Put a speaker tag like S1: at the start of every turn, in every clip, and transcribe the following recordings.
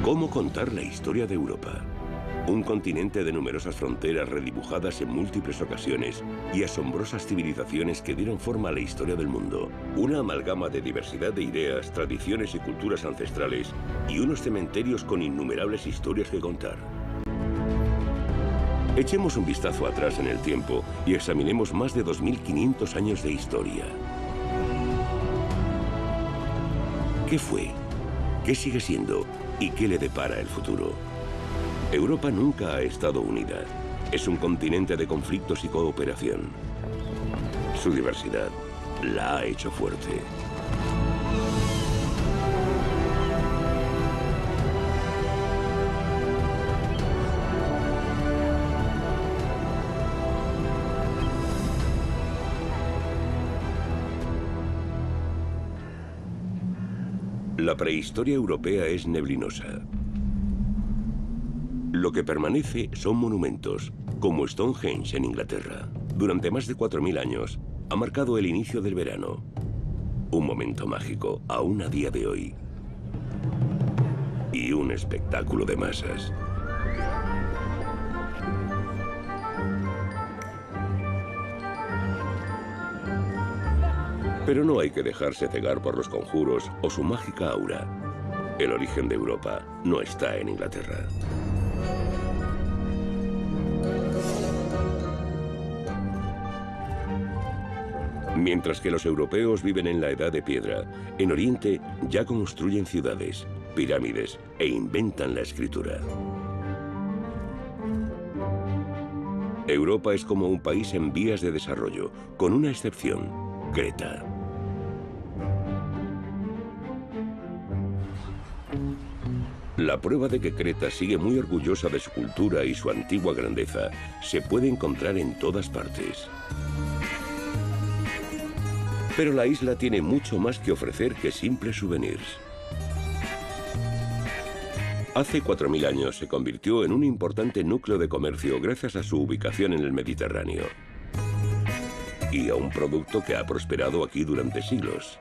S1: ¿Cómo contar la historia de Europa? Un continente de numerosas fronteras redibujadas en múltiples ocasiones y asombrosas civilizaciones que dieron forma a la historia del mundo. Una amalgama de diversidad de ideas, tradiciones y culturas ancestrales y unos cementerios con innumerables historias que contar. Echemos un vistazo atrás en el tiempo y examinemos más de 2500 años de historia. ¿Qué fue? ¿Qué sigue siendo? ¿Y qué le depara el futuro? Europa nunca ha estado unida. Es un continente de conflictos y cooperación. Su diversidad la ha hecho fuerte. La prehistoria europea es neblinosa. Lo que permanece son monumentos, como Stonehenge en Inglaterra. Durante más de 4000 años, ha marcado el inicio del verano. Un momento mágico, aún a día de hoy. Y un espectáculo de masas. Pero no hay que dejarse cegar por los conjuros o su mágica aura. El origen de Europa no está en Inglaterra. Mientras que los europeos viven en la Edad de Piedra, en Oriente ya construyen ciudades, pirámides e inventan la escritura. Europa es como un país en vías de desarrollo, con una excepción: Creta. La prueba de que Creta sigue muy orgullosa de su cultura y su antigua grandeza se puede encontrar en todas partes. Pero la isla tiene mucho más que ofrecer que simples souvenirs. Hace 4000 años se convirtió en un importante núcleo de comercio gracias a su ubicación en el Mediterráneo. Y a un producto que ha prosperado aquí durante siglos: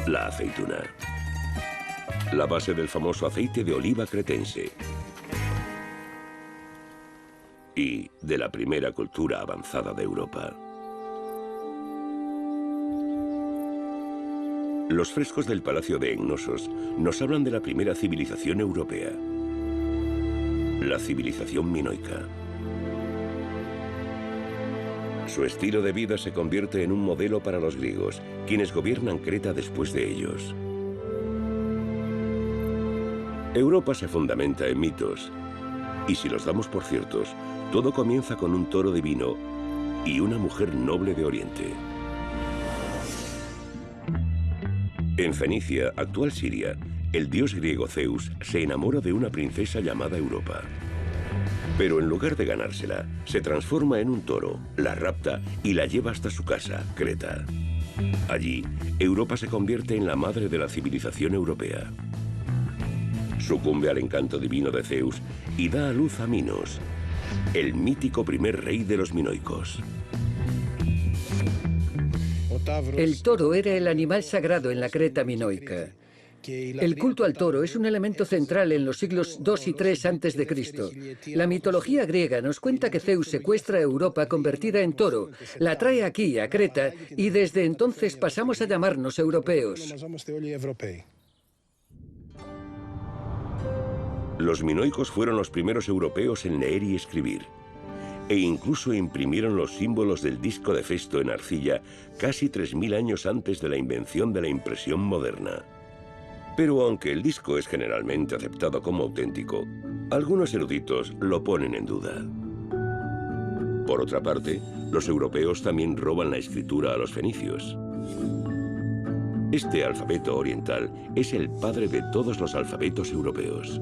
S1: la aceituna. La base del famoso aceite de oliva cretense. Y de la primera cultura avanzada de Europa. Los frescos del Palacio de Cnosos nos hablan de la primera civilización europea, la civilización minoica. Su estilo de vida se convierte en un modelo para los griegos, quienes gobiernan Creta después de ellos. Europa se fundamenta en mitos, y si los damos por ciertos, todo comienza con un toro divino y una mujer noble de Oriente. En Fenicia, actual Siria, el dios griego Zeus se enamora de una princesa llamada Europa. Pero en lugar de ganársela, se transforma en un toro, la rapta y la lleva hasta su casa, Creta. Allí, Europa se convierte en la madre de la civilización europea. Sucumbe al encanto divino de Zeus y da a luz a Minos, el mítico primer rey de los minoicos.
S2: El toro era el animal sagrado en la Creta minoica. El culto al toro es un elemento central en los siglos II y III a.C. La mitología griega nos cuenta que Zeus secuestra a Europa convertida en toro, la trae aquí, a Creta, y desde entonces pasamos a llamarnos europeos.
S1: Los minoicos fueron los primeros europeos en leer y escribir, e incluso imprimieron los símbolos del disco de Festo en arcilla casi 3000 años antes de la invención de la impresión moderna. Pero aunque el disco es generalmente aceptado como auténtico, algunos eruditos lo ponen en duda. Por otra parte, los europeos también roban la escritura a los fenicios. Este alfabeto oriental es el padre de todos los alfabetos europeos.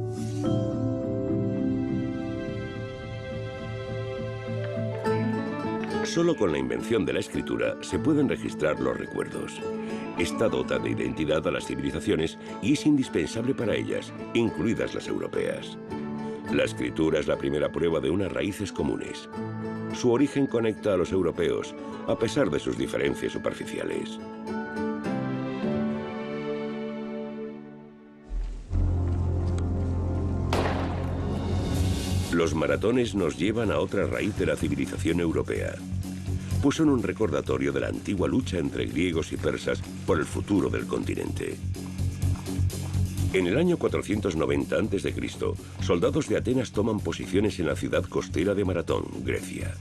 S1: Solo con la invención de la escritura se pueden registrar los recuerdos. Esta dota de identidad a las civilizaciones y es indispensable para ellas, incluidas las europeas. La escritura es la primera prueba de unas raíces comunes. Su origen conecta a los europeos, a pesar de sus diferencias superficiales. Los maratones nos llevan a otra raíz de la civilización europea, pues son un recordatorio de la antigua lucha entre griegos y persas por el futuro del continente. En el año 490 a.C., soldados de Atenas toman posiciones en la ciudad costera de Maratón, Grecia.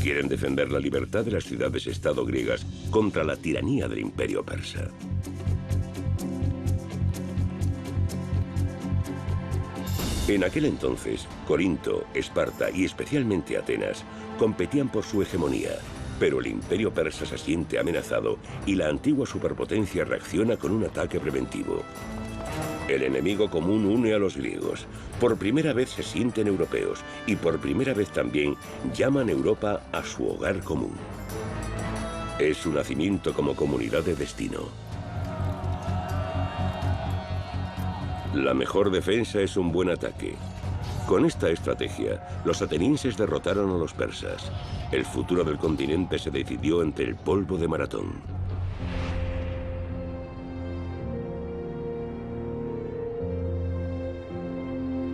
S1: Quieren defender la libertad de las ciudades-estado griegas contra la tiranía del imperio persa. En aquel entonces, Corinto, Esparta y especialmente Atenas competían por su hegemonía, pero el imperio persa se siente amenazado y la antigua superpotencia reacciona con un ataque preventivo. El enemigo común une a los griegos. Por primera vez se sienten europeos y por primera vez también llaman Europa a su hogar común. Es su nacimiento como comunidad de destino. La mejor defensa es un buen ataque. Con esta estrategia, los atenienses derrotaron a los persas. El futuro del continente se decidió entre el polvo de Maratón.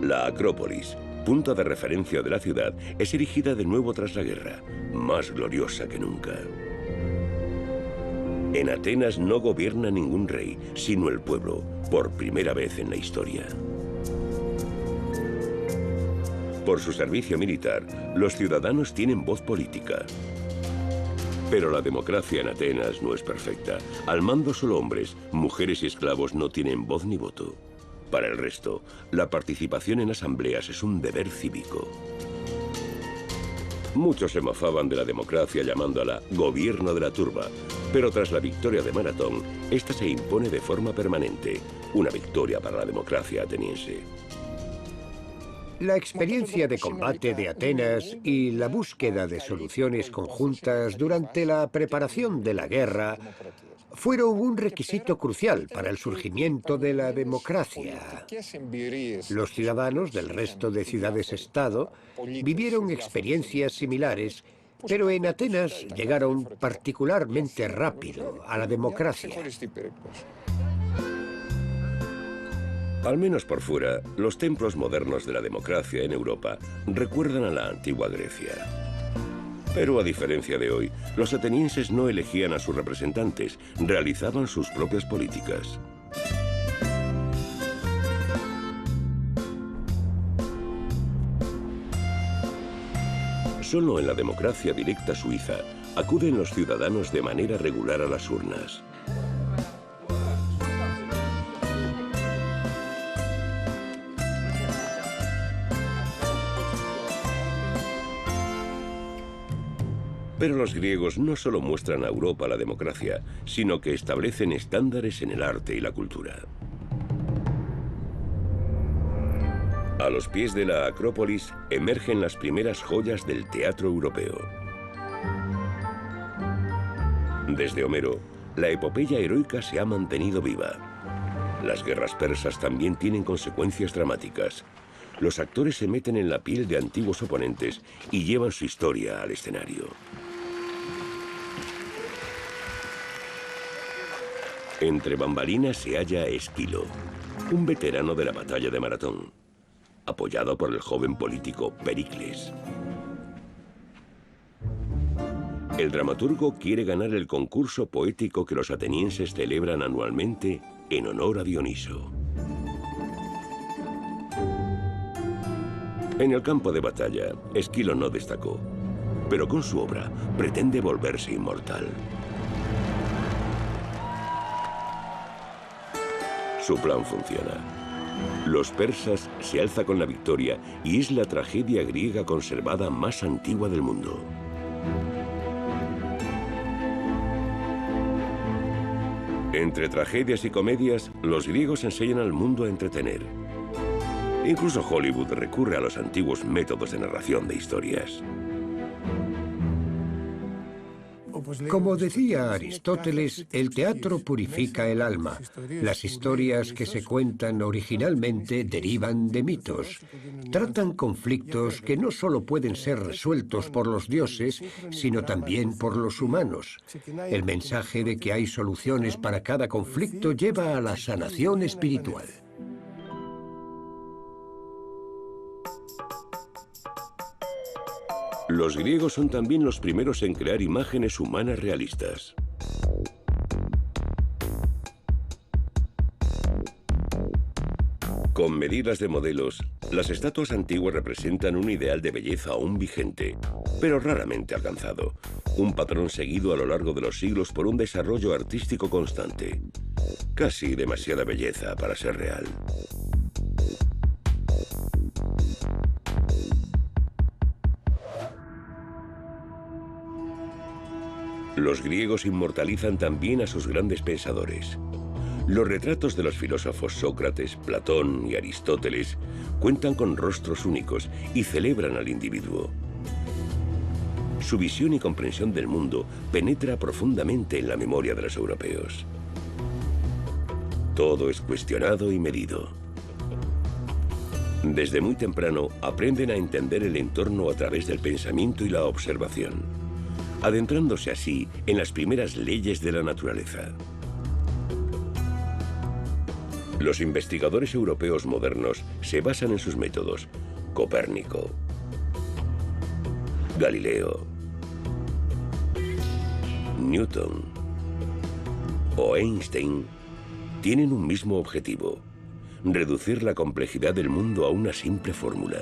S1: La Acrópolis, punto de referencia de la ciudad, es erigida de nuevo tras la guerra, más gloriosa que nunca. En Atenas no gobierna ningún rey, sino el pueblo, por primera vez en la historia. Por su servicio militar, los ciudadanos tienen voz política. Pero la democracia en Atenas no es perfecta. Al mando solo hombres, mujeres y esclavos no tienen voz ni voto. Para el resto, la participación en asambleas es un deber cívico. Muchos se mofaban de la democracia llamándola gobierno de la turba, pero tras la victoria de Maratón, esta se impone de forma permanente, una victoria para la democracia ateniense.
S3: La experiencia de combate de Atenas y la búsqueda de soluciones conjuntas durante la preparación de la guerra fueron un requisito crucial para el surgimiento de la democracia. Los ciudadanos del resto de ciudades-estado vivieron experiencias similares, pero en Atenas llegaron particularmente rápido a la democracia.
S1: Al menos por fuera, los templos modernos de la democracia en Europa recuerdan a la antigua Grecia. Pero a diferencia de hoy, los atenienses no elegían a sus representantes, realizaban sus propias políticas. Solo en la democracia directa suiza acuden los ciudadanos de manera regular a las urnas. Pero los griegos no solo muestran a Europa la democracia, sino que establecen estándares en el arte y la cultura. A los pies de la Acrópolis emergen las primeras joyas del teatro europeo. Desde Homero, la epopeya heroica se ha mantenido viva. Las guerras persas también tienen consecuencias dramáticas. Los actores se meten en la piel de antiguos oponentes y llevan su historia al escenario. Entre bambalinas se halla Esquilo, un veterano de la batalla de Maratón, apoyado por el joven político Pericles. El dramaturgo quiere ganar el concurso poético que los atenienses celebran anualmente en honor a Dioniso. En el campo de batalla, Esquilo no destacó, pero con su obra pretende volverse inmortal. Su plan funciona. Los persas se alza con la victoria y es la tragedia griega conservada más antigua del mundo. Entre tragedias y comedias, los griegos enseñan al mundo a entretener. Incluso Hollywood recurre a los antiguos métodos de narración de historias.
S3: Como decía Aristóteles, el teatro purifica el alma. Las historias que se cuentan originalmente derivan de mitos. Tratan conflictos que no solo pueden ser resueltos por los dioses, sino también por los humanos. El mensaje de que hay soluciones para cada conflicto lleva a la sanación espiritual.
S1: Los griegos son también los primeros en crear imágenes humanas realistas. Con medidas de modelos, las estatuas antiguas representan un ideal de belleza aún vigente, pero raramente alcanzado. Un patrón seguido a lo largo de los siglos por un desarrollo artístico constante. Casi demasiada belleza para ser real. Los griegos inmortalizan también a sus grandes pensadores. Los retratos de los filósofos Sócrates, Platón y Aristóteles cuentan con rostros únicos y celebran al individuo. Su visión y comprensión del mundo penetra profundamente en la memoria de los europeos. Todo es cuestionado y medido. Desde muy temprano aprenden a entender el entorno a través del pensamiento y la observación, adentrándose así en las primeras leyes de la naturaleza. Los investigadores europeos modernos se basan en sus métodos. Copérnico, Galileo, Newton o Einstein tienen un mismo objetivo: reducir la complejidad del mundo a una simple fórmula.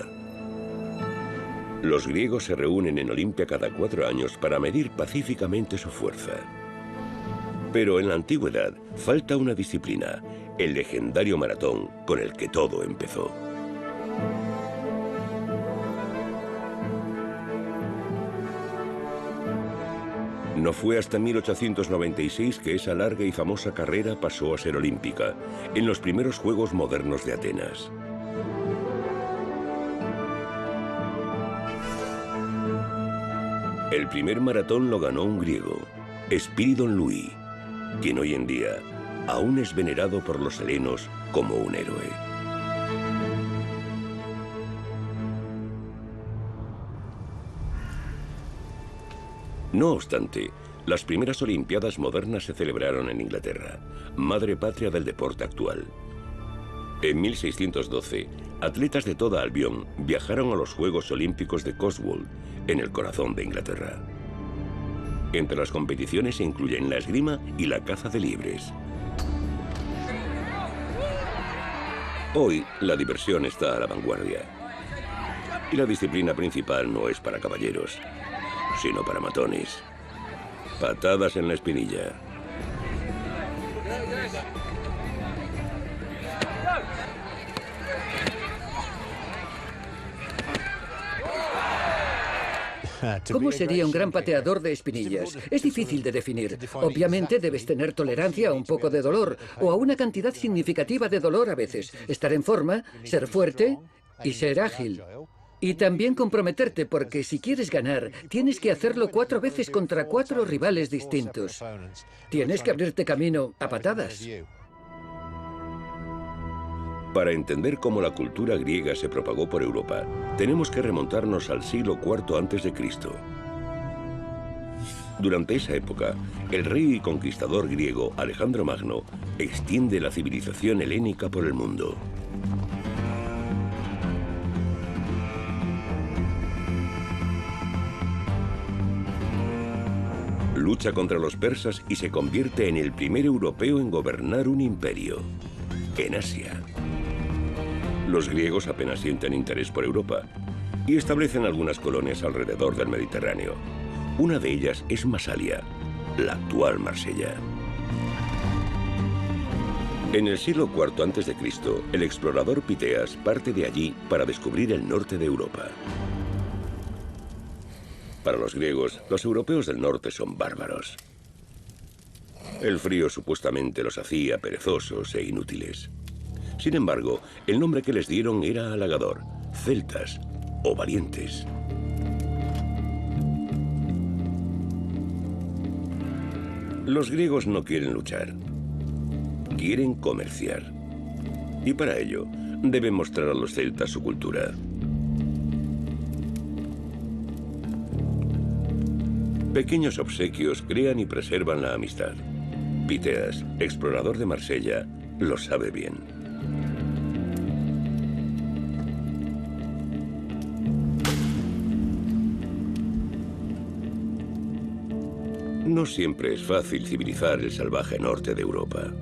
S1: Los griegos se reúnen en Olimpia cada 4 años para medir pacíficamente su fuerza. Pero en la antigüedad falta una disciplina: el legendario maratón con el que todo empezó. No fue hasta 1896 que esa larga y famosa carrera pasó a ser olímpica, en los primeros Juegos modernos de Atenas. El primer maratón lo ganó un griego, Espíridon Luis, quien hoy en día aún es venerado por los helenos como un héroe. No obstante, las primeras Olimpiadas modernas se celebraron en Inglaterra, madre patria del deporte actual. En 1612, atletas de toda Albión viajaron a los Juegos Olímpicos de Cotswold, en el corazón de Inglaterra. Entre las competiciones se incluyen la esgrima y la caza de liebres. Hoy, la diversión está a la vanguardia. Y la disciplina principal no es para caballeros, sino para matones. Patadas en la espinilla.
S2: ¿Cómo sería un gran pateador de espinillas? Es difícil de definir. Obviamente debes tener tolerancia a un poco de dolor, o a una cantidad significativa de dolor a veces. Estar en forma, ser fuerte y ser ágil. Y también comprometerte, porque si quieres ganar, tienes que hacerlo 4 veces contra 4 rivales distintos. Tienes que abrirte camino a patadas.
S1: Para entender cómo la cultura griega se propagó por Europa, tenemos que remontarnos al siglo IV a.C. Durante esa época, el rey y conquistador griego Alejandro Magno extiende la civilización helénica por el mundo. Lucha contra los persas y se convierte en el primer europeo en gobernar un imperio, en Asia. Los griegos apenas sienten interés por Europa y establecen algunas colonias alrededor del Mediterráneo. Una de ellas es Masalia, la actual Marsella. En el siglo IV a.C., el explorador Piteas parte de allí para descubrir el norte de Europa. Para los griegos, los europeos del norte son bárbaros. El frío supuestamente los hacía perezosos e inútiles. Sin embargo, el nombre que les dieron era halagador: celtas o valientes. Los griegos no quieren luchar, quieren comerciar. Y para ello, deben mostrar a los celtas su cultura. Pequeños obsequios crean y preservan la amistad. Piteas, explorador de Marsella, lo sabe bien. No siempre es fácil civilizar el salvaje norte de Europa.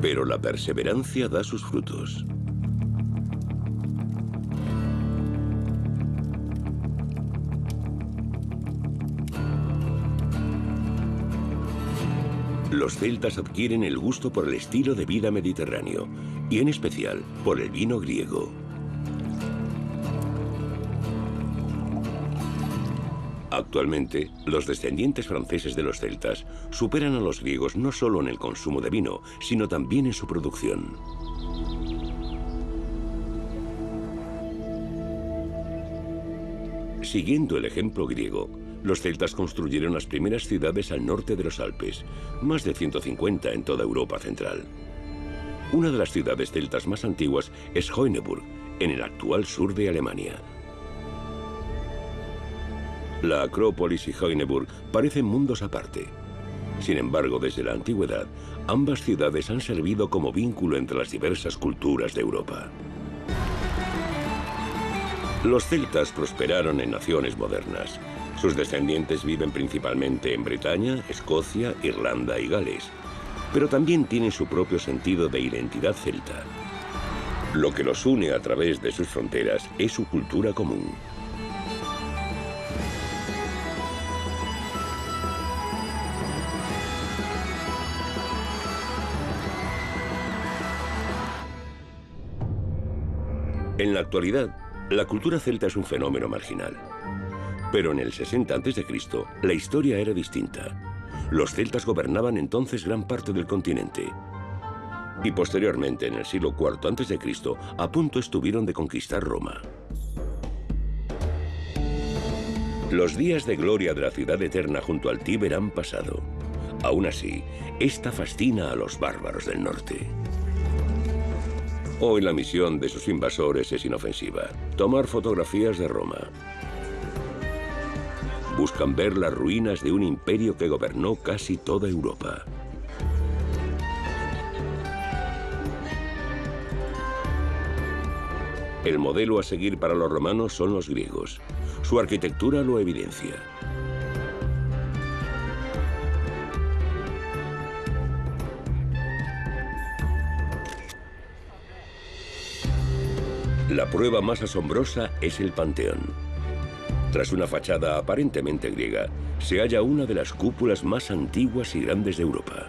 S1: Pero la perseverancia da sus frutos. Los celtas adquieren el gusto por el estilo de vida mediterráneo, y en especial por el vino griego. Actualmente, los descendientes franceses de los celtas superan a los griegos no solo en el consumo de vino, sino también en su producción. Siguiendo el ejemplo griego, los celtas construyeron las primeras ciudades al norte de los Alpes, más de 150 en toda Europa central. Una de las ciudades celtas más antiguas es Hoeneburg, en el actual sur de Alemania. La Acrópolis y Hoeneburg parecen mundos aparte. Sin embargo, desde la antigüedad, ambas ciudades han servido como vínculo entre las diversas culturas de Europa. Los celtas prosperaron en naciones modernas. Sus descendientes viven principalmente en Bretaña, Escocia, Irlanda y Gales, pero también tienen su propio sentido de identidad celta. Lo que los une a través de sus fronteras es su cultura común. En la actualidad, la cultura celta es un fenómeno marginal. Pero en el 60 a.C., la historia era distinta. Los celtas gobernaban entonces gran parte del continente. Y posteriormente, en el siglo IV a.C., a punto estuvieron de conquistar Roma. Los días de gloria de la ciudad eterna junto al Tíber han pasado. Aún así, esta fascina a los bárbaros del norte. Hoy la misión de sus invasores es inofensiva: tomar fotografías de Roma. Buscan ver las ruinas de un imperio que gobernó casi toda Europa. El modelo a seguir para los romanos son los griegos. Su arquitectura lo evidencia. La prueba más asombrosa es el Panteón. Tras una fachada aparentemente griega, se halla una de las cúpulas más antiguas y grandes de Europa.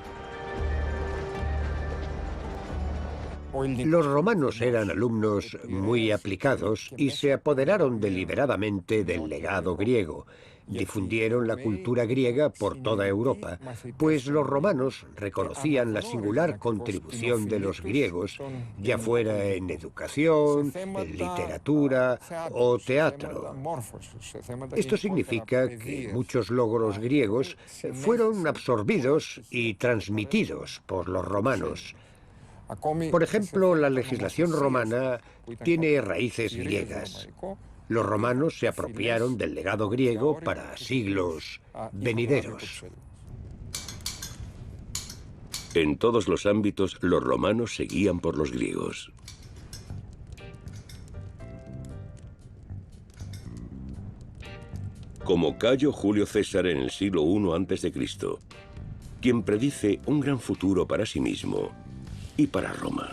S3: Los romanos eran alumnos muy aplicados y se apoderaron deliberadamente del legado griego. Difundieron la cultura griega por toda Europa, pues los romanos reconocían la singular contribución de los griegos, ya fuera en educación, en literatura o teatro. Esto significa que muchos logros griegos fueron absorbidos y transmitidos por los romanos. Por ejemplo, la legislación romana tiene raíces griegas. Los romanos se apropiaron del legado griego para siglos venideros.
S1: En todos los ámbitos, los romanos seguían por los griegos. Como Cayo Julio César en el siglo I a.C., quien predice un gran futuro para sí mismo y para Roma.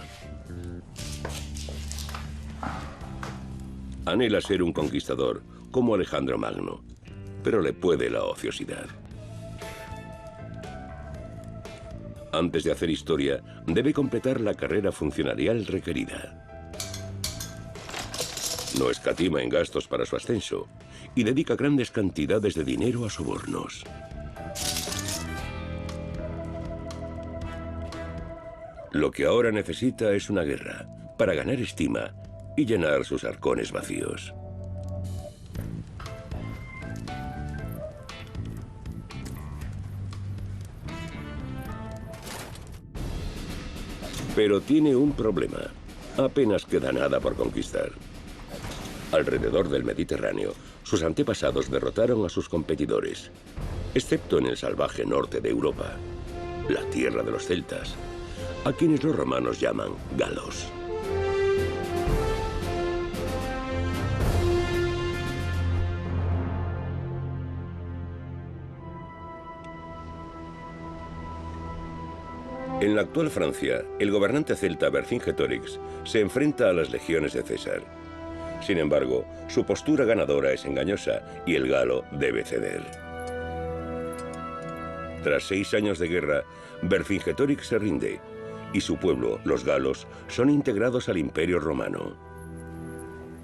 S1: Anhela ser un conquistador como Alejandro Magno, pero le puede la ociosidad. Antes de hacer historia, debe completar la carrera funcionarial requerida. No escatima en gastos para su ascenso y dedica grandes cantidades de dinero a sobornos. Lo que ahora necesita es una guerra para ganar estima y llenar sus arcones vacíos. Pero tiene un problema. Apenas queda nada por conquistar. Alrededor del Mediterráneo, sus antepasados derrotaron a sus competidores, excepto en el salvaje norte de Europa, la tierra de los celtas, a quienes los romanos llaman galos. En la actual Francia, el gobernante celta Vercingetorix se enfrenta a las legiones de César. Sin embargo, su postura ganadora es engañosa y el galo debe ceder. Tras 6 años de guerra, Vercingetorix se rinde y su pueblo, los galos, son integrados al Imperio Romano.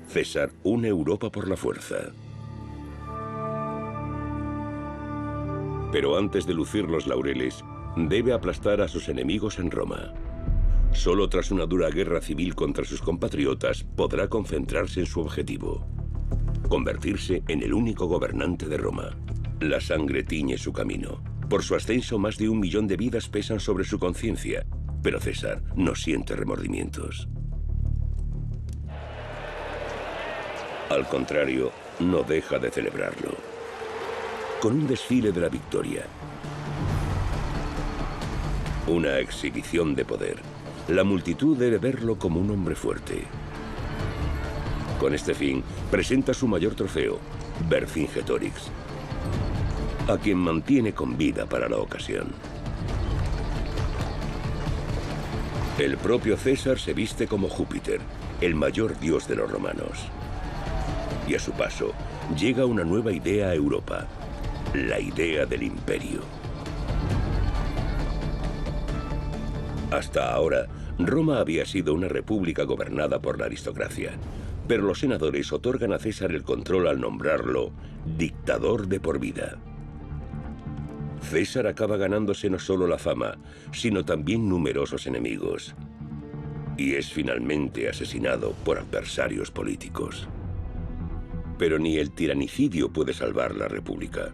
S1: César une Europa por la fuerza. Pero antes de lucir los laureles, debe aplastar a sus enemigos en Roma. Solo tras una dura guerra civil contra sus compatriotas podrá concentrarse en su objetivo: convertirse en el único gobernante de Roma. La sangre tiñe su camino. Por su ascenso, más de 1 millón de vidas pesan sobre su conciencia, pero César no siente remordimientos. Al contrario, no deja de celebrarlo con un desfile de la victoria. Una exhibición de poder. La multitud debe verlo como un hombre fuerte. Con este fin, presenta su mayor trofeo, Vercingetorix, a quien mantiene con vida para la ocasión. El propio César se viste como Júpiter, el mayor dios de los romanos. Y a su paso, llega una nueva idea a Europa, la idea del imperio. Hasta ahora, Roma había sido una república gobernada por la aristocracia, pero los senadores otorgan a César el control al nombrarlo dictador de por vida. César acaba ganándose no solo la fama, sino también numerosos enemigos, y es finalmente asesinado por adversarios políticos. Pero ni el tiranicidio puede salvar la república.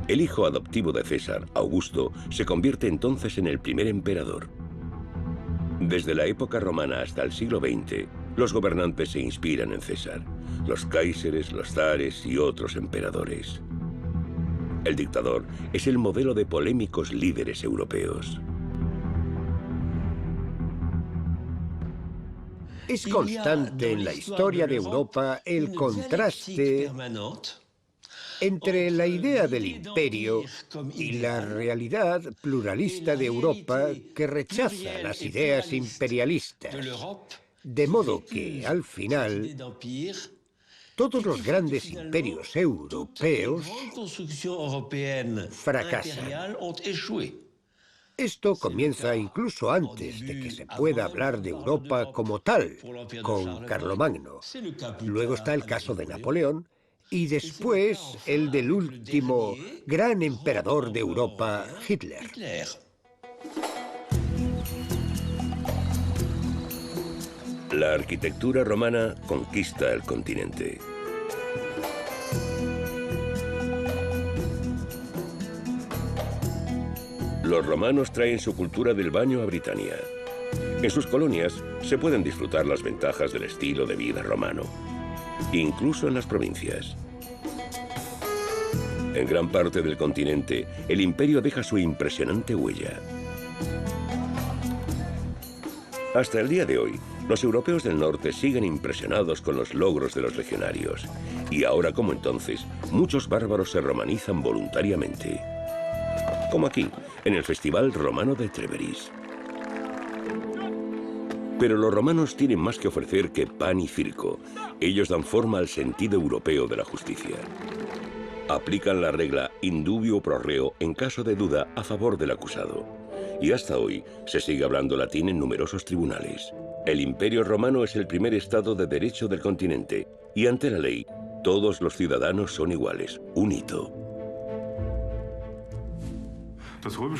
S1: El hijo adoptivo de César, Augusto, se convierte entonces en el primer emperador. Desde la época romana hasta el siglo XX, los gobernantes se inspiran en César, los cáiseres, los zares y otros emperadores. El dictador es el modelo de polémicos líderes europeos.
S3: Es constante en la historia de Europa el contraste entre la idea del imperio y la realidad pluralista de Europa que rechaza las ideas imperialistas. De modo que, al final, todos los grandes imperios europeos fracasan. Esto comienza incluso antes de que se pueda hablar de Europa como tal, con Carlomagno. Luego está el caso de Napoleón, y después el del último gran emperador de Europa, Hitler.
S1: La arquitectura romana conquista el continente. Los romanos traen su cultura del baño a Britania. En sus colonias se pueden disfrutar las ventajas del estilo de vida romano, incluso en las provincias. En gran parte del continente, el imperio deja su impresionante huella. Hasta el día de hoy, los europeos del norte siguen impresionados con los logros de los legionarios. Y ahora, como entonces, muchos bárbaros se romanizan voluntariamente. Como aquí, en el Festival Romano de Treveris. Pero los romanos tienen más que ofrecer que pan y circo. Ellos dan forma al sentido europeo de la justicia. Aplican la regla indubio pro reo en caso de duda a favor del acusado. Y hasta hoy se sigue hablando latín en numerosos tribunales. El Imperio Romano es el primer estado de derecho del continente, y ante la ley, todos los ciudadanos son iguales, un hito.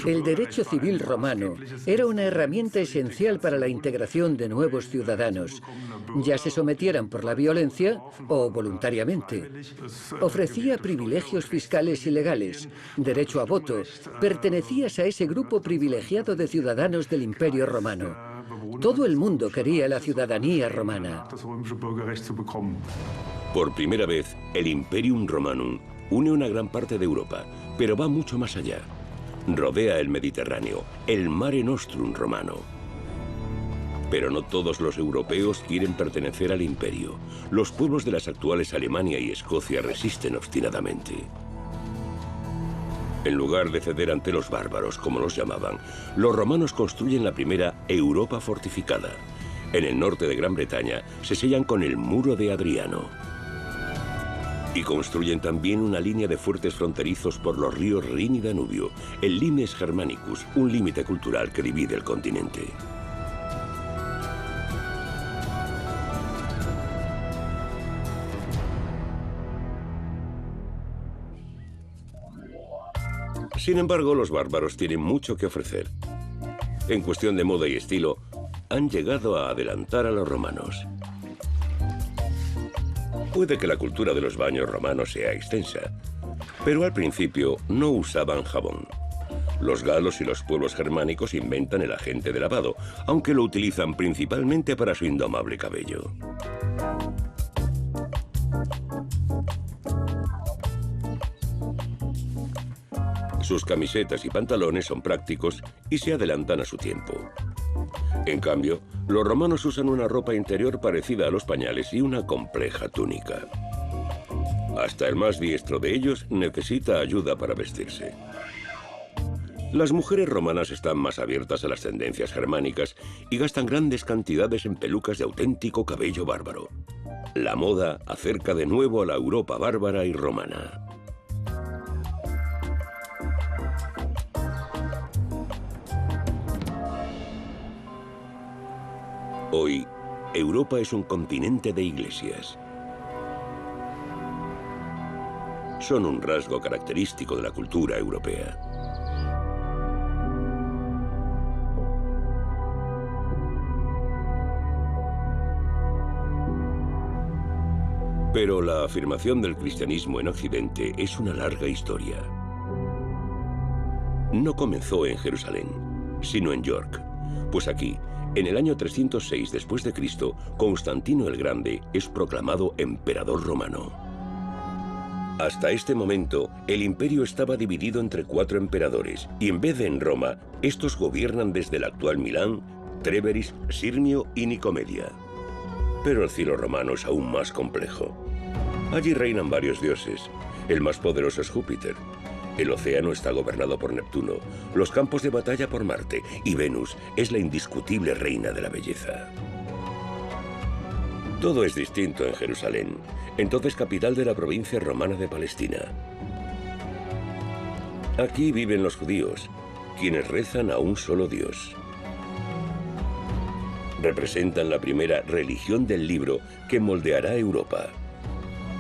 S2: El derecho civil romano era una herramienta esencial para la integración de nuevos ciudadanos, ya se sometieran por la violencia o voluntariamente. Ofrecía privilegios fiscales y legales, derecho a voto. Pertenecías a ese grupo privilegiado de ciudadanos del Imperio Romano. Todo el mundo quería la ciudadanía romana.
S1: Por primera vez, el Imperium Romanum une una gran parte de Europa, pero va mucho más allá. Rodea el Mediterráneo, el Mare Nostrum romano. Pero no todos los europeos quieren pertenecer al imperio. Los pueblos de las actuales Alemania y Escocia resisten obstinadamente. En lugar de ceder ante los bárbaros, como los llamaban, los romanos construyen la primera Europa fortificada. En el norte de Gran Bretaña se sellan con el Muro de Adriano. Y construyen también una línea de fuertes fronterizos por los ríos Rin y Danubio, el Limes Germanicus, un límite cultural que divide el continente. Sin embargo, los bárbaros tienen mucho que ofrecer. En cuestión de moda y estilo, han llegado a adelantar a los romanos. Puede que la cultura de los baños romanos sea extensa, pero al principio no usaban jabón. Los galos y los pueblos germánicos inventan el agente de lavado, aunque lo utilizan principalmente para su indomable cabello. Sus camisetas y pantalones son prácticos y se adelantan a su tiempo. En cambio, los romanos usan una ropa interior parecida a los pañales y una compleja túnica. Hasta el más diestro de ellos necesita ayuda para vestirse. Las mujeres romanas están más abiertas a las tendencias germánicas y gastan grandes cantidades en pelucas de auténtico cabello bárbaro. La moda acerca de nuevo a la Europa bárbara y romana. Hoy, Europa es un continente de iglesias. Son un rasgo característico de la cultura europea. Pero la afirmación del cristianismo en Occidente es una larga historia. No comenzó en Jerusalén, sino en York, pues aquí, en el año 306 después de Cristo, Constantino el Grande es proclamado emperador romano. Hasta este momento, el imperio estaba dividido entre 4 emperadores, y en vez de en Roma, estos gobiernan desde el actual Milán, Tréveris, Sirmio y Nicomedia. Pero el cielo romano es aún más complejo. Allí reinan varios dioses. El más poderoso es Júpiter. El océano está gobernado por Neptuno, los campos de batalla por Marte, y Venus es la indiscutible reina de la belleza. Todo es distinto en Jerusalén, entonces capital de la provincia romana de Palestina. Aquí viven los judíos, quienes rezan a un solo Dios. Representan la primera religión del libro que moldeará Europa.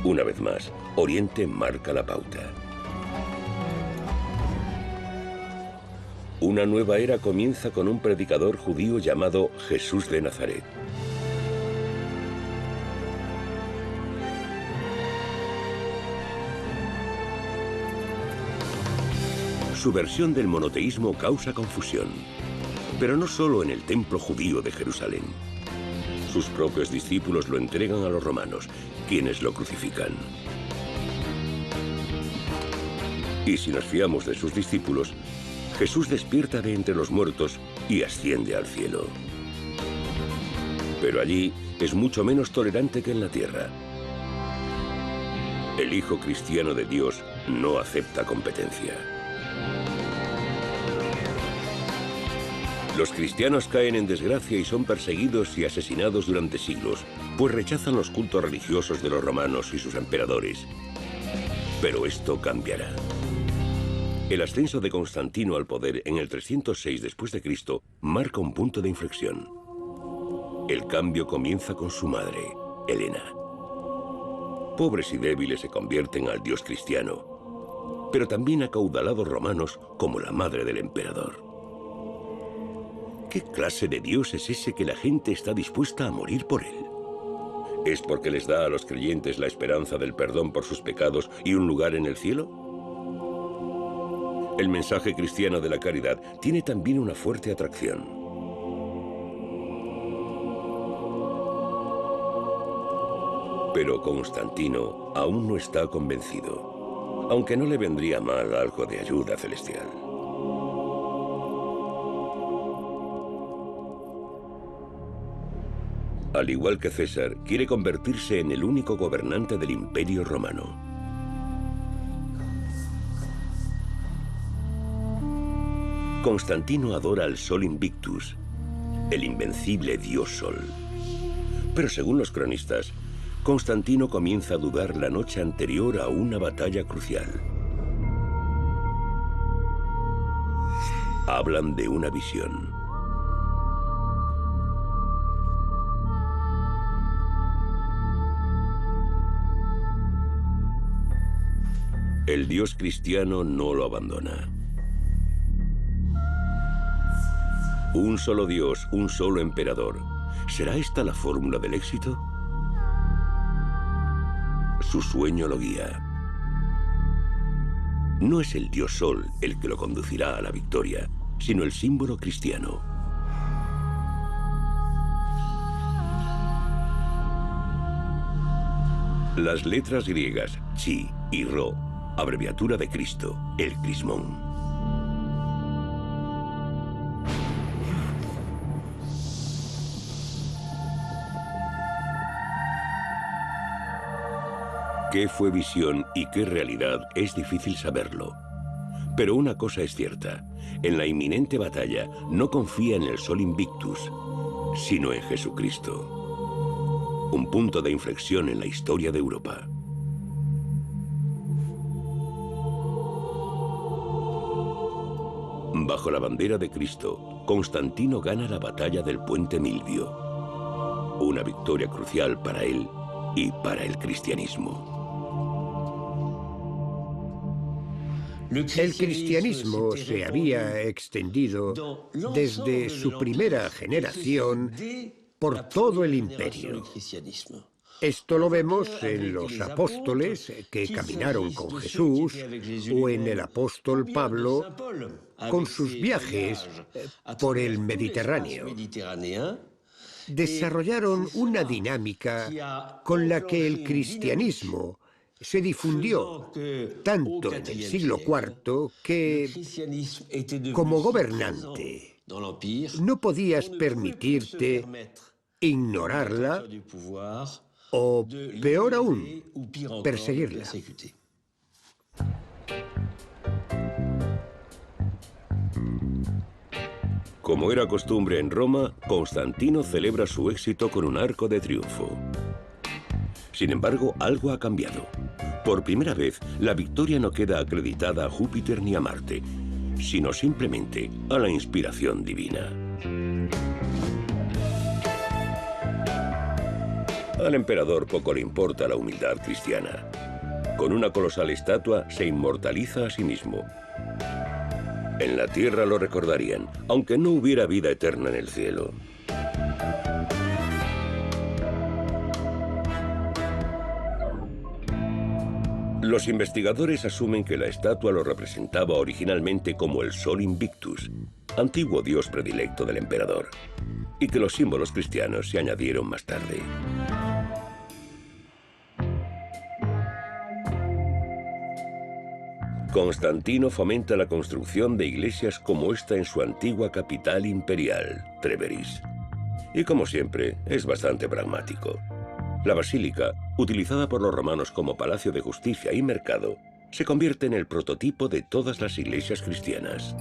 S1: Una vez más, Oriente marca la pauta. Una nueva era comienza con un predicador judío llamado Jesús de Nazaret. Su versión del monoteísmo causa confusión, pero no solo en el templo judío de Jerusalén. Sus propios discípulos lo entregan a los romanos, quienes lo crucifican. Y si nos fiamos de sus discípulos, Jesús despierta de entre los muertos y asciende al cielo. Pero allí es mucho menos tolerante que en la tierra. El Hijo cristiano de Dios no acepta competencia. Los cristianos caen en desgracia y son perseguidos y asesinados durante siglos, pues rechazan los cultos religiosos de los romanos y sus emperadores. Pero esto cambiará. El ascenso de Constantino al poder en el 306 después de Cristo marca un punto de inflexión. El cambio comienza con su madre, Helena. Pobres y débiles se convierten al dios cristiano, pero también acaudalados romanos como la madre del emperador. ¿Qué clase de Dios es ese que la gente está dispuesta a morir por él? ¿Es porque les da a los creyentes la esperanza del perdón por sus pecados y un lugar en el cielo? El mensaje cristiano de la caridad tiene también una fuerte atracción. Pero Constantino aún no está convencido, aunque no le vendría mal algo de ayuda celestial. Al igual que César, quiere convertirse en el único gobernante del Imperio Romano. Constantino adora al Sol Invictus, el invencible dios Sol. Pero según los cronistas, Constantino comienza a dudar la noche anterior a una batalla crucial. Hablan de una visión. El dios cristiano no lo abandona. Un solo dios, un solo emperador. ¿Será esta la fórmula del éxito? Su sueño lo guía. No es el dios Sol el que lo conducirá a la victoria, sino el símbolo cristiano. Las letras griegas Chi y Rho, abreviatura de Cristo, el crismón. ¿Qué fue visión y qué realidad? Es difícil saberlo. Pero una cosa es cierta. En la inminente batalla no confía en el Sol Invictus, sino en Jesucristo. Un punto de inflexión en la historia de Europa. Bajo la bandera de Cristo, Constantino gana la batalla del Puente Milvio. Una victoria crucial para él y para el cristianismo.
S3: El cristianismo se había extendido desde su primera generación por todo el imperio. Esto lo vemos en los apóstoles que caminaron con Jesús o en el apóstol Pablo con sus viajes por el Mediterráneo. Desarrollaron una dinámica con la que el cristianismo se difundió tanto en el siglo IV que, como gobernante, no podías permitirte ignorarla o, peor aún, perseguirla.
S1: Como era costumbre en Roma, Constantino celebra su éxito con un arco de triunfo. Sin embargo, algo ha cambiado. Por primera vez, la victoria no queda acreditada a Júpiter ni a Marte, sino simplemente a la inspiración divina. Al emperador poco le importa la humildad cristiana. Con una colosal estatua se inmortaliza a sí mismo. En la tierra lo recordarían, aunque no hubiera vida eterna en el cielo. Los investigadores asumen que la estatua lo representaba originalmente como el Sol Invictus, antiguo dios predilecto del emperador, y que los símbolos cristianos se añadieron más tarde. Constantino fomenta la construcción de iglesias como esta en su antigua capital imperial, Treveris. Y como siempre, es bastante pragmático. La basílica, utilizada por los romanos como palacio de justicia y mercado, se convierte en el prototipo de todas las iglesias cristianas.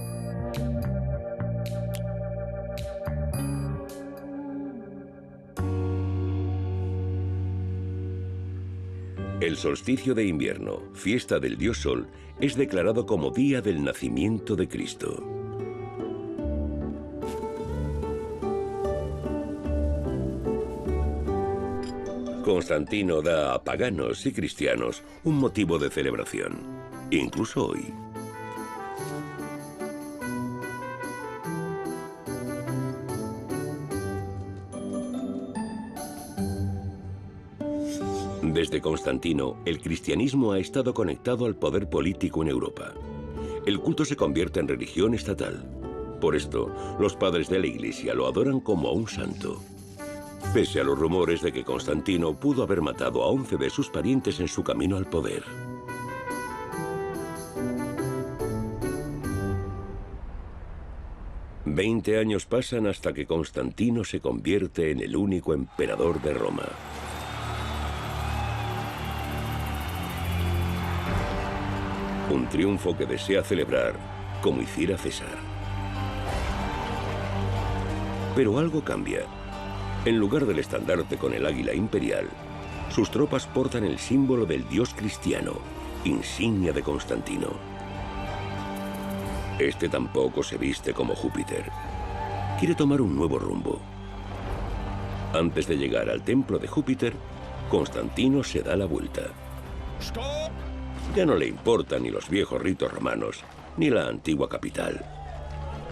S1: El solsticio de invierno, fiesta del dios Sol, es declarado como día del nacimiento de Cristo. Constantino da a paganos y cristianos un motivo de celebración, incluso hoy. Desde Constantino, el cristianismo ha estado conectado al poder político en Europa. El culto se convierte en religión estatal. Por esto, los padres de la Iglesia lo adoran como a un santo. Pese a los rumores de que Constantino pudo haber matado a 11 de sus parientes en su camino al poder. 20 años pasan hasta que Constantino se convierte en el único emperador de Roma. Un triunfo que desea celebrar, como hiciera César. Pero algo cambia. En lugar del estandarte con el águila imperial, sus tropas portan el símbolo del dios cristiano, insignia de Constantino. Este tampoco se viste como Júpiter. Quiere tomar un nuevo rumbo. Antes de llegar al templo de Júpiter, Constantino se da la vuelta. Ya no le importan ni los viejos ritos romanos, ni la antigua capital.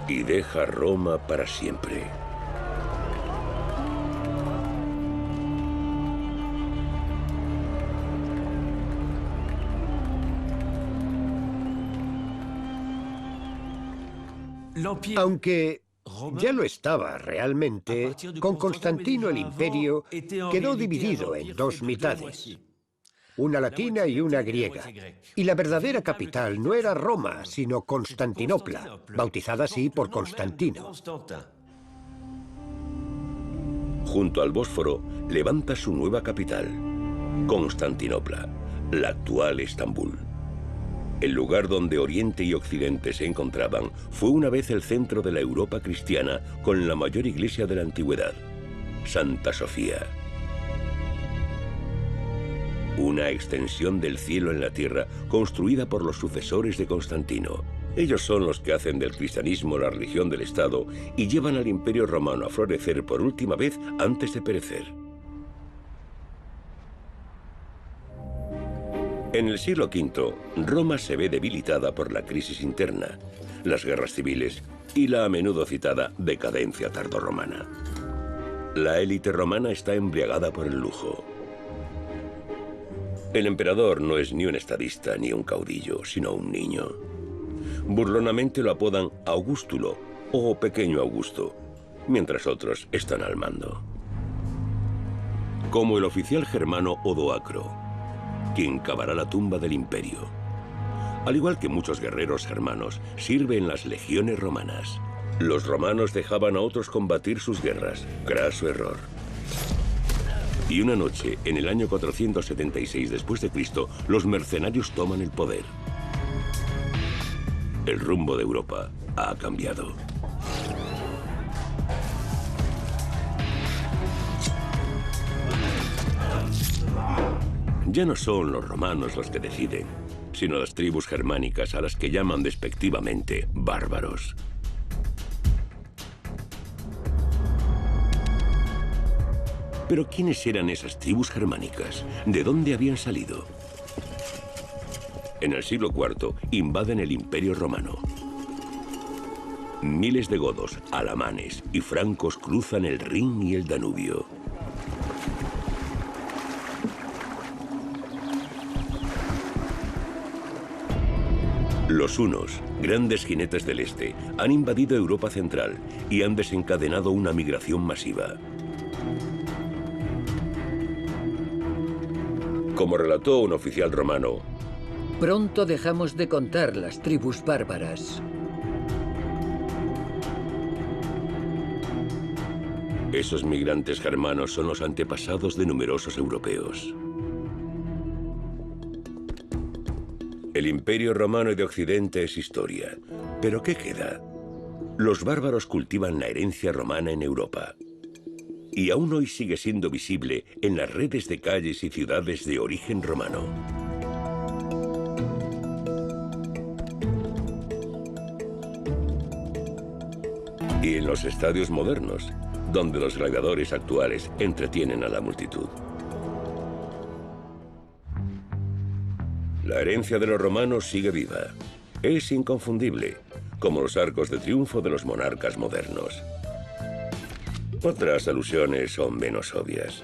S1: Y deja Roma para siempre.
S3: Aunque ya lo estaba realmente, con Constantino el imperio quedó dividido en dos mitades, una latina y una griega. Y la verdadera capital no era Roma, sino Constantinopla, bautizada así por Constantino.
S1: Junto al Bósforo levanta su nueva capital, Constantinopla, la actual Estambul. El lugar donde Oriente y Occidente se encontraban fue una vez el centro de la Europa cristiana con la mayor iglesia de la antigüedad, Santa Sofía. Una extensión del cielo en la tierra construida por los sucesores de Constantino. Ellos son los que hacen del cristianismo la religión del Estado y llevan al Imperio Romano a florecer por última vez antes de perecer. En el siglo V, Roma se ve debilitada por la crisis interna, las guerras civiles y la a menudo citada decadencia tardorromana. La élite romana está embriagada por el lujo. El emperador no es ni un estadista ni un caudillo, sino un niño. Burlonamente lo apodan Augustulo o Pequeño Augusto, mientras otros están al mando. Como el oficial germano Odoacro, quien cavará la tumba del imperio. Al igual que muchos guerreros germanos, sirve en las legiones romanas. Los romanos dejaban a otros combatir sus guerras, graso error. Y una noche, en el año 476 después de Cristo, los mercenarios toman el poder. El rumbo de Europa ha cambiado. Ya no son los romanos los que deciden, sino las tribus germánicas a las que llaman despectivamente bárbaros. Pero ¿quiénes eran esas tribus germánicas? ¿De dónde habían salido? En el siglo IV invaden el Imperio Romano. Miles de godos, alamanes y francos cruzan el Rin y el Danubio. Los hunos, grandes jinetes del este, han invadido Europa central y han desencadenado una migración masiva. Como relató un oficial romano,
S2: pronto dejamos de contar las tribus bárbaras.
S1: Esos migrantes germanos son los antepasados de numerosos europeos. El Imperio Romano de Occidente es historia. ¿Pero qué queda? Los bárbaros cultivan la herencia romana en Europa. Y aún hoy sigue siendo visible en las redes de calles y ciudades de origen romano. Y en los estadios modernos, donde los gladiadores actuales entretienen a la multitud. La herencia de los romanos sigue viva. Es inconfundible, como los arcos de triunfo de los monarcas modernos. Otras alusiones son menos obvias.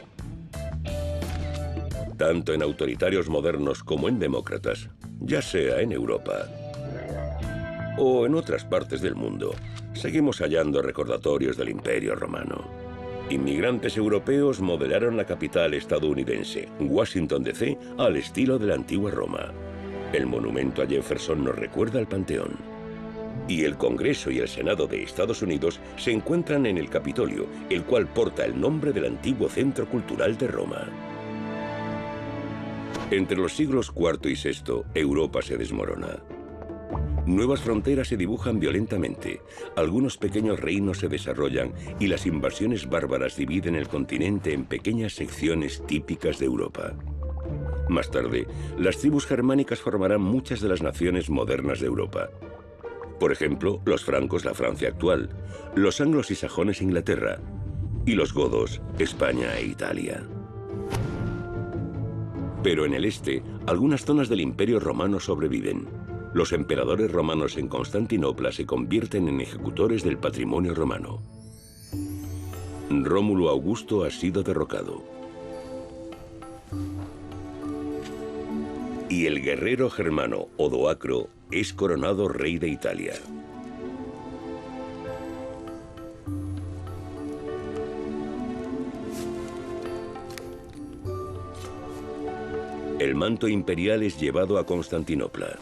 S1: Tanto en autoritarios modernos como en demócratas, ya sea en Europa o en otras partes del mundo, seguimos hallando recordatorios del Imperio Romano. Inmigrantes europeos modelaron la capital estadounidense, Washington DC, al estilo de la antigua Roma. El monumento a Jefferson nos recuerda al Panteón. Y el Congreso y el Senado de Estados Unidos se encuentran en el Capitolio, el cual porta el nombre del antiguo centro cultural de Roma. Entre los siglos IV y VI, Europa se desmorona. Nuevas fronteras se dibujan violentamente, algunos pequeños reinos se desarrollan y las invasiones bárbaras dividen el continente en pequeñas secciones típicas de Europa. Más tarde, las tribus germánicas formarán muchas de las naciones modernas de Europa. Por ejemplo, los francos, la Francia actual, los anglos y sajones, Inglaterra, y los godos, España e Italia. Pero en el este, algunas zonas del Imperio Romano sobreviven. Los emperadores romanos en Constantinopla se convierten en ejecutores del patrimonio romano. Rómulo Augusto ha sido derrocado. Y el guerrero germano Odoacro es coronado rey de Italia. El manto imperial es llevado a Constantinopla.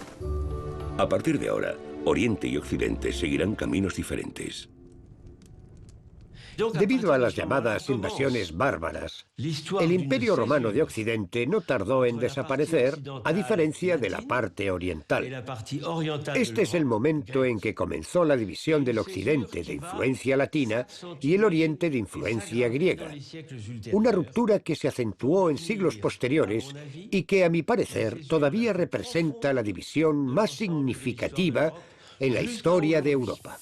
S1: A partir de ahora, Oriente y Occidente seguirán caminos diferentes.
S3: Debido a las llamadas invasiones bárbaras, el Imperio Romano de Occidente no tardó en desaparecer, a diferencia de la parte oriental. Este es el momento en que comenzó la división del Occidente de influencia latina y el Oriente de influencia griega. Una ruptura que se acentuó en siglos posteriores y que, a mi parecer, todavía representa la división más significativa en la historia de Europa.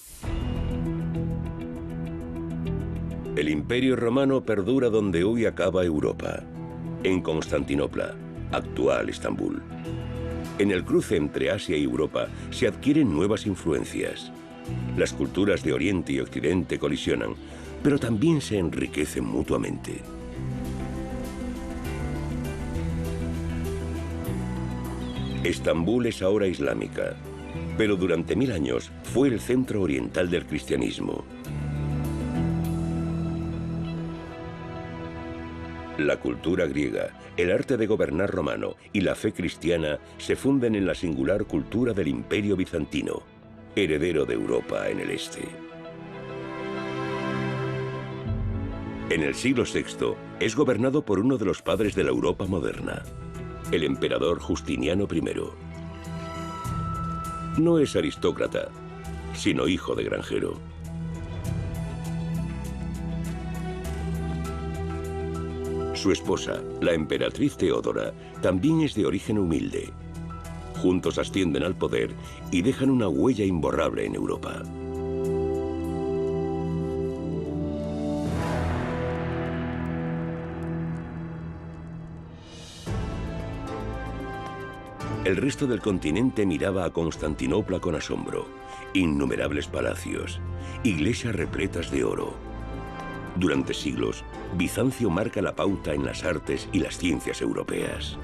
S1: El Imperio Romano perdura donde hoy acaba Europa, en Constantinopla, actual Estambul. En el cruce entre Asia y Europa se adquieren nuevas influencias. Las culturas de Oriente y Occidente colisionan, pero también se enriquecen mutuamente. Estambul es ahora islámica, pero durante 1000 años fue el centro oriental del cristianismo. La cultura griega, el arte de gobernar romano y la fe cristiana se funden en la singular cultura del Imperio bizantino, heredero de Europa en el este. En el siglo VI es gobernado por uno de los padres de la Europa moderna, el emperador Justiniano I. No es aristócrata, sino hijo de granjero. Su esposa, la emperatriz Teodora, también es de origen humilde. Juntos ascienden al poder y dejan una huella imborrable en Europa. El resto del continente miraba a Constantinopla con asombro. Innumerables palacios, iglesias repletas de oro. Durante siglos, Bizancio marca la pauta en las artes y las ciencias europeas.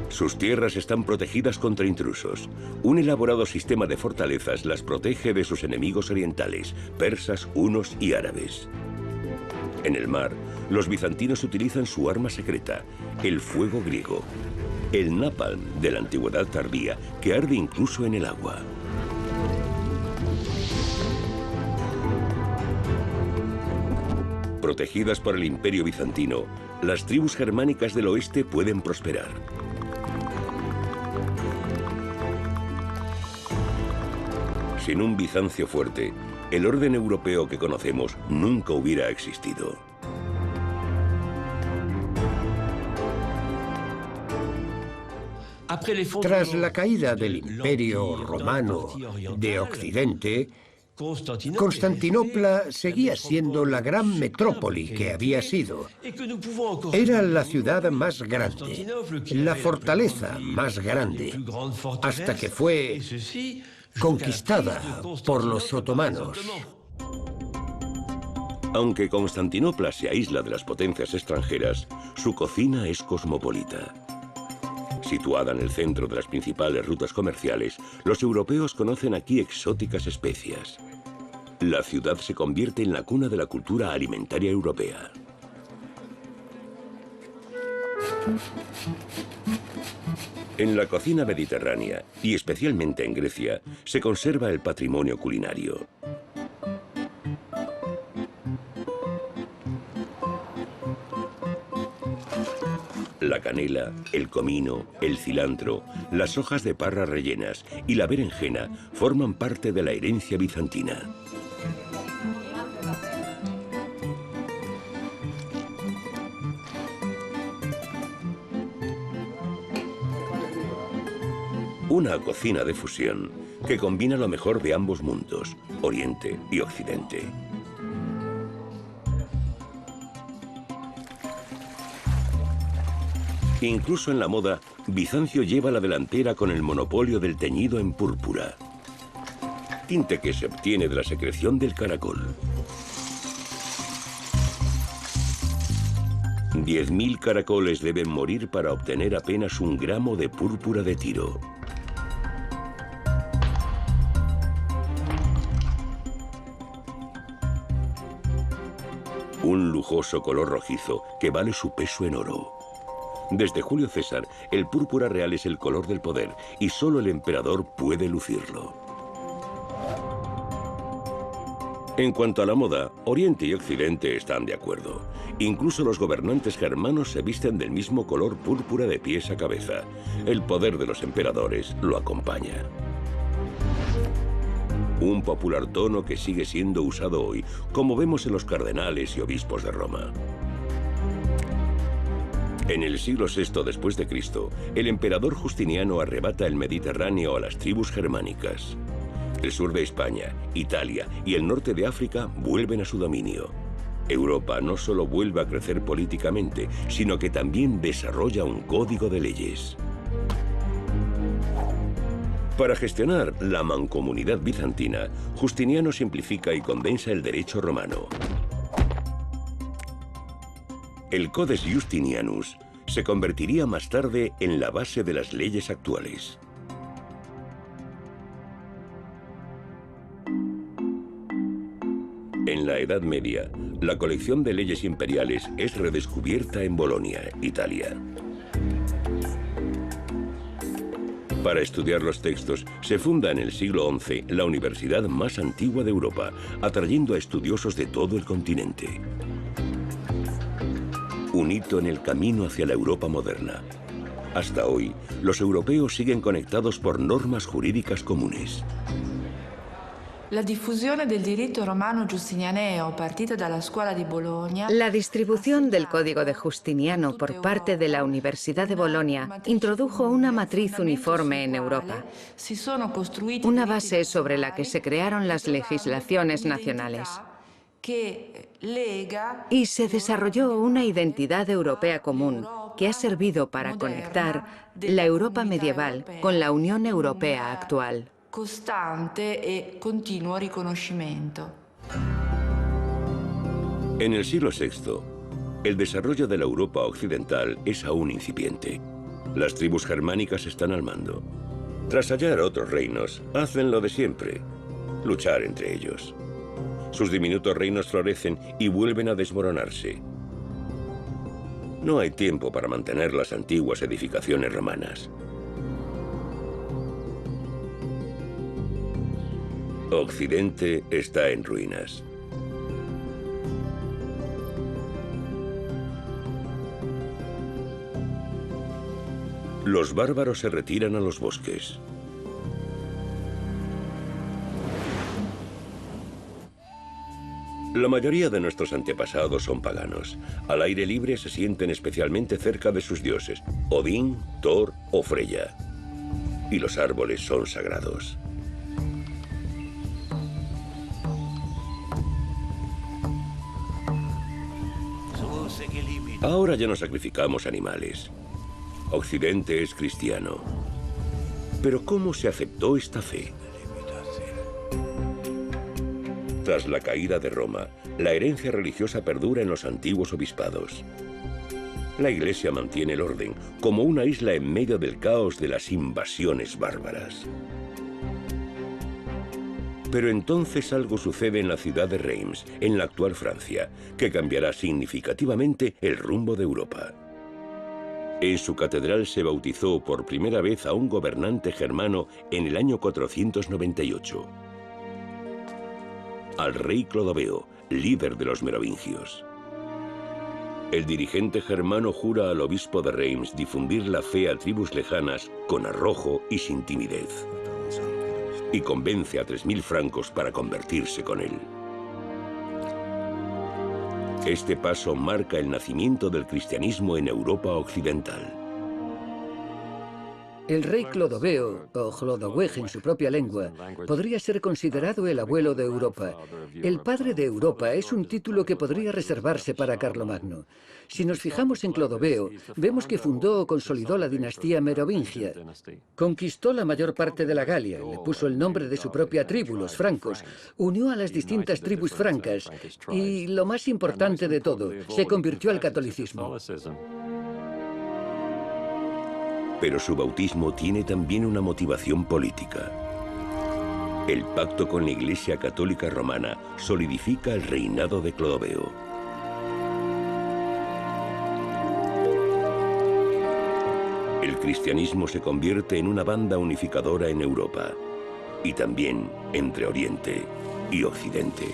S1: Sus tierras están protegidas contra intrusos. Un elaborado sistema de fortalezas las protege de sus enemigos orientales, persas, hunos y árabes. En el mar, los bizantinos utilizan su arma secreta, el fuego griego, el napalm de la antigüedad tardía, que arde incluso en el agua. Protegidas por el Imperio bizantino, las tribus germánicas del oeste pueden prosperar. Sin un Bizancio fuerte, el orden europeo que conocemos nunca hubiera existido.
S3: Tras la caída del Imperio Romano de Occidente, Constantinopla seguía siendo la gran metrópoli que había sido. Era la ciudad más grande, la fortaleza más grande, hasta que fue conquistada por los otomanos.
S1: Aunque Constantinopla se aísla de las potencias extranjeras, su cocina es cosmopolita. Situada en el centro de las principales rutas comerciales, los europeos conocen aquí exóticas especias. La ciudad se convierte en la cuna de la cultura alimentaria europea. En la cocina mediterránea, y especialmente en Grecia, se conserva el patrimonio culinario. La canela, el comino, el cilantro, las hojas de parra rellenas y la berenjena forman parte de la herencia bizantina. Una cocina de fusión que combina lo mejor de ambos mundos, Oriente y Occidente. Incluso en la moda, Bizancio lleva la delantera con el monopolio del teñido en púrpura, tinte que se obtiene de la secreción del caracol. 10.000 caracoles deben morir para obtener apenas 1 gramo de púrpura de Tiro. Un lujoso color rojizo que vale su peso en oro. Desde Julio César, el púrpura real es el color del poder y solo el emperador puede lucirlo. En cuanto a la moda, Oriente y Occidente están de acuerdo. Incluso los gobernantes germanos se visten del mismo color púrpura de pies a cabeza. El poder de los emperadores lo acompaña. Un popular tono que sigue siendo usado hoy, como vemos en los cardenales y obispos de Roma. En el siglo VI después de Cristo, el emperador Justiniano arrebata el Mediterráneo a las tribus germánicas. El sur de España, Italia y el norte de África vuelven a su dominio. Europa no solo vuelve a crecer políticamente, sino que también desarrolla un código de leyes. Para gestionar la mancomunidad bizantina, Justiniano simplifica y condensa el derecho romano. El Codex Justinianus se convertiría más tarde en la base de las leyes actuales. En la Edad Media, la colección de leyes imperiales es redescubierta en Bolonia, Italia. Para estudiar los textos, se funda en el siglo XI la universidad más antigua de Europa, atrayendo a estudiosos de todo el continente. Un hito en el camino hacia la Europa moderna. Hasta hoy, los europeos siguen conectados por normas jurídicas comunes.
S4: La difusione del diritto romano giustinianeo partita dalla scuola di Bologna.
S5: La distribución del Código de Justiniano por parte de la Universidad de Bolonia introdujo una matriz uniforme en Europa, una base sobre la que se crearon las legislaciones nacionales. Y se desarrolló una identidad europea común que ha servido para conectar la Europa medieval con la Unión Europea actual.
S4: Constante e continuo riconoscimento.
S1: En el siglo VI, el desarrollo de la Europa occidental es aún incipiente. Las tribus germánicas están al mando. Tras hallar otros reinos, hacen lo de siempre, luchar entre ellos. Sus diminutos reinos florecen y vuelven a desmoronarse. No hay tiempo para mantener las antiguas edificaciones romanas. Occidente está en ruinas. Los bárbaros se retiran a los bosques. La mayoría de nuestros antepasados son paganos. Al aire libre se sienten especialmente cerca de sus dioses, Odín, Thor o Freya. Y los árboles son sagrados. Ahora ya no sacrificamos animales. Occidente es cristiano. Pero ¿cómo se aceptó esta fe? Tras la caída de Roma, la herencia religiosa perdura en los antiguos obispados. La Iglesia mantiene el orden, como una isla en medio del caos de las invasiones bárbaras. Pero entonces algo sucede en la ciudad de Reims, en la actual Francia, que cambiará significativamente el rumbo de Europa. En su catedral se bautizó por primera vez a un gobernante germano en el año 498, al rey Clodoveo, líder de los merovingios. El dirigente germano jura al obispo de Reims difundir la fe a tribus lejanas con arrojo y sin timidez, y convence a 3000 francos para convertirse con él. Este paso marca el nacimiento del cristianismo en Europa occidental.
S2: El rey Clodoveo, o Chlodoweg en su propia lengua, podría ser considerado el abuelo de Europa. El padre de Europa es un título que podría reservarse para Carlomagno. Si nos fijamos en Clodoveo, vemos que fundó o consolidó la dinastía merovingia. Conquistó la mayor parte de la Galia, le puso el nombre de su propia tribu, los francos, unió a las distintas tribus francas y, lo más importante de todo, se convirtió al catolicismo.
S1: Pero su bautismo tiene también una motivación política. El pacto con la Iglesia Católica Romana solidifica el reinado de Clodoveo. El cristianismo se convierte en una banda unificadora en Europa y también entre Oriente y Occidente.